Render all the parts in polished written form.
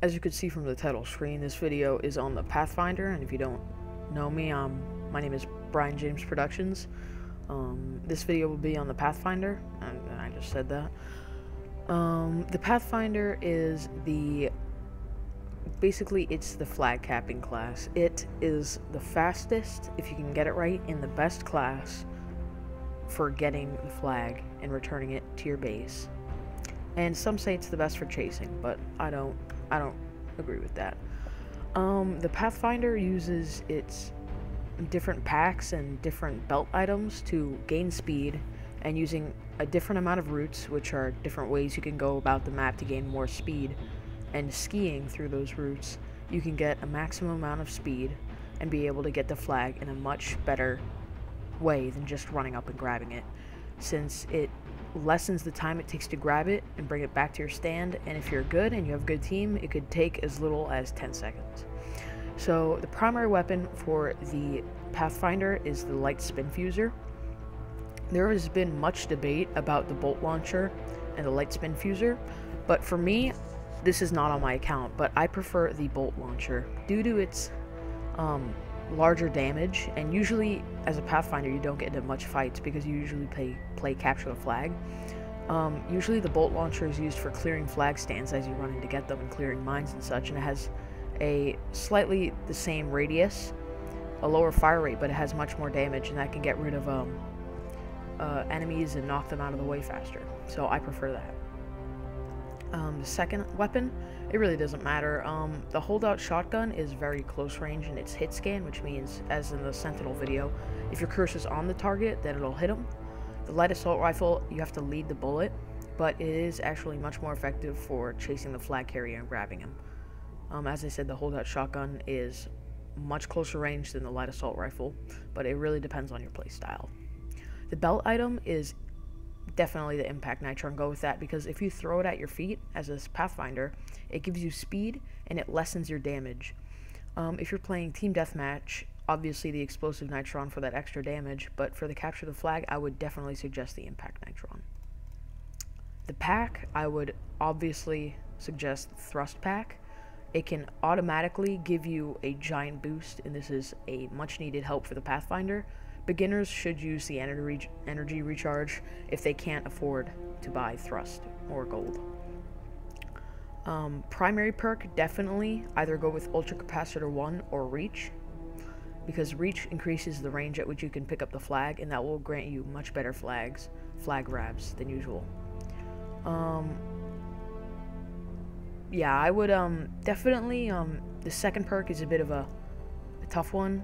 As you can see from the title screen, this video is on the Pathfinder, and if you don't know me, my name is Brian James Productions. This video will be on the Pathfinder, and I just said that. The Pathfinder is basically it's the flag capping class. It is the fastest, if you can get it right, in the best class for getting the flag and returning it to your base. And some say it's the best for chasing, but I don't agree with that. The Pathfinder uses its different packs and different belt items to gain speed, and using a different amount of routes, which are different ways you can go about the map to gain more speed, and skiing through those routes, you can get a maximum amount of speed and be able to get the flag in a much better way than just running up and grabbing it, since it lessens the time it takes to grab it and bring it back to your stand. And if you're good and you have a good team, it could take as little as 10 seconds. So the primary weapon for the Pathfinder is the light spin fuser. There has been much debate about the bolt launcher and the light spin fuser, but for me, this is not on my account, but I prefer the bolt launcher due to its larger damage, and usually as a Pathfinder you don't get into much fights because you usually play capture the flag. Usually the bolt launcher is used for clearing flag stands as you run in to get them and clearing mines and such, and it has a slightly the same radius, a lower fire rate, but it has much more damage, and that can get rid of enemies and knock them out of the way faster. So I prefer that. The second weapon, it really doesn't matter. The holdout shotgun is very close range in its hit scan, which means, as in the Sentinel video, if your cursor's on the target, then it'll hit them. The light assault rifle, you have to lead the bullet, but it is actually much more effective for chasing the flag carrier and grabbing him. As I said, the holdout shotgun is much closer range than the light assault rifle, but it really depends on your playstyle. The belt item is definitely the impact nitron. Go with that, because if you throw it at your feet as a Pathfinder, it gives you speed and it lessens your damage. If you're playing team deathmatch, obviously the explosive nitron for that extra damage, but for the capture the flag, I would definitely suggest the impact nitron. The pack, I would obviously suggest thrust pack. It can automatically give you a giant boost, and this is a much needed help for the Pathfinder. Beginners should use the energy recharge if they can't afford to buy thrust or gold. Primary perk, definitely either go with Ultra Capacitor 1 or Reach, because Reach increases the range at which you can pick up the flag, and that will grant you much better flag grabs than usual. Yeah, I would definitely, the second perk is a bit of a tough one.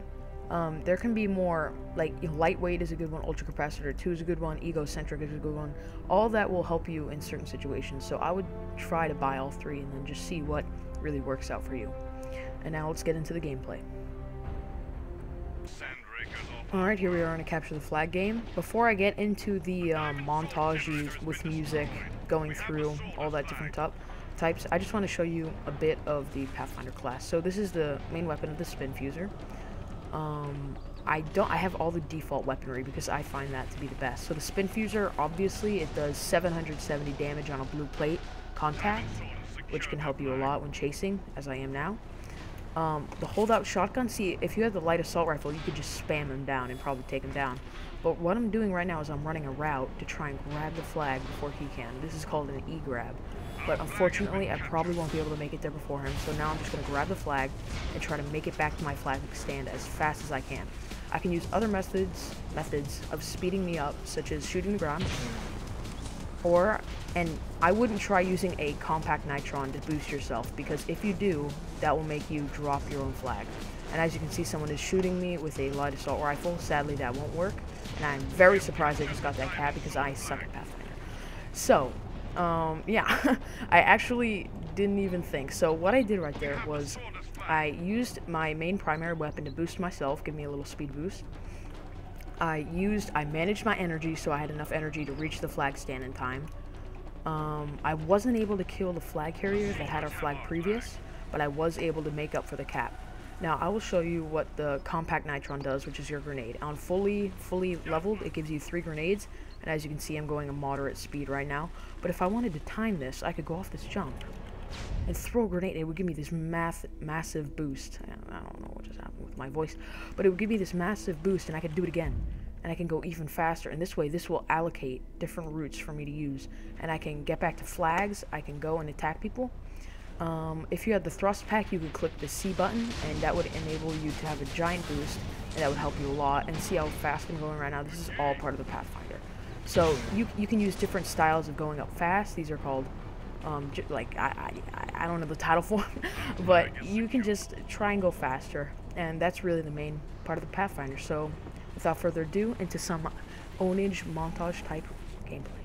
There can be more, like, lightweight is a good one, ultra capacitor 2 is a good one, egocentric is a good one. All that will help you in certain situations, so I would try to buy all three and then just see what really works out for you. And now let's get into the gameplay. Alright, here we are in a capture the flag game. Before I get into the montage with music going through all that different types, I just want to show you a bit of the Pathfinder class. So this is the main weapon of the spin fuser. I have all the default weaponry because I find that to be the best. So the spin fuser, obviously it does 770 damage on a blue plate contact, which can help you a lot when chasing, as I am now. The holdout shotgun, see, if you had the light assault rifle, you could just spam him down and probably take him down. But what I'm doing right now is I'm running a route to try and grab the flag before he can. This is called an E-grab. But unfortunately, I probably won't be able to make it there before him, so now I'm just going to grab the flag and try to make it back to my flag stand as fast as I can. I can use other methods of speeding me up, such as shooting the ground, and I wouldn't try using a compact nitron to boost yourself, because if you do, that will make you drop your own flag. And as you can see, someone is shooting me with a light assault rifle. Sadly, that won't work, and I'm very surprised I just got that cap because I suck at Pathfinder. So, yeah, I actually didn't even think. So what I did right there was I used my main primary weapon to boost myself, give me a little speed boost. I managed my energy so I had enough energy to reach the flag stand in time. I wasn't able to kill the flag carrier that had our flag previous, but I was able to make up for the cap. Now I will show you what the compact nitron does, which is your grenade. On fully leveled, it gives you 3 grenades, and as you can see, I'm going a moderate speed right now. But if I wanted to time this, I could go off this jump and throw a grenade. It would give me this massive boost. I don't know what just happened with my voice, but it would give me this massive boost, and I could do it again. And I can go even faster, and this way this will allocate different routes for me to use, and I can get back to flags. I can go and attack people. If you had the thrust pack, you could click the C button, and that would enable you to have a giant boost, and that would help you a lot. And see how fast I'm going right now? This is all part of the Pathfinder. So you can use different styles of going up fast. These are called like I don't know the title for them, but you can just try and go faster, and that's really the main part of the Pathfinder. So without further ado, into some ownage montage type gameplay.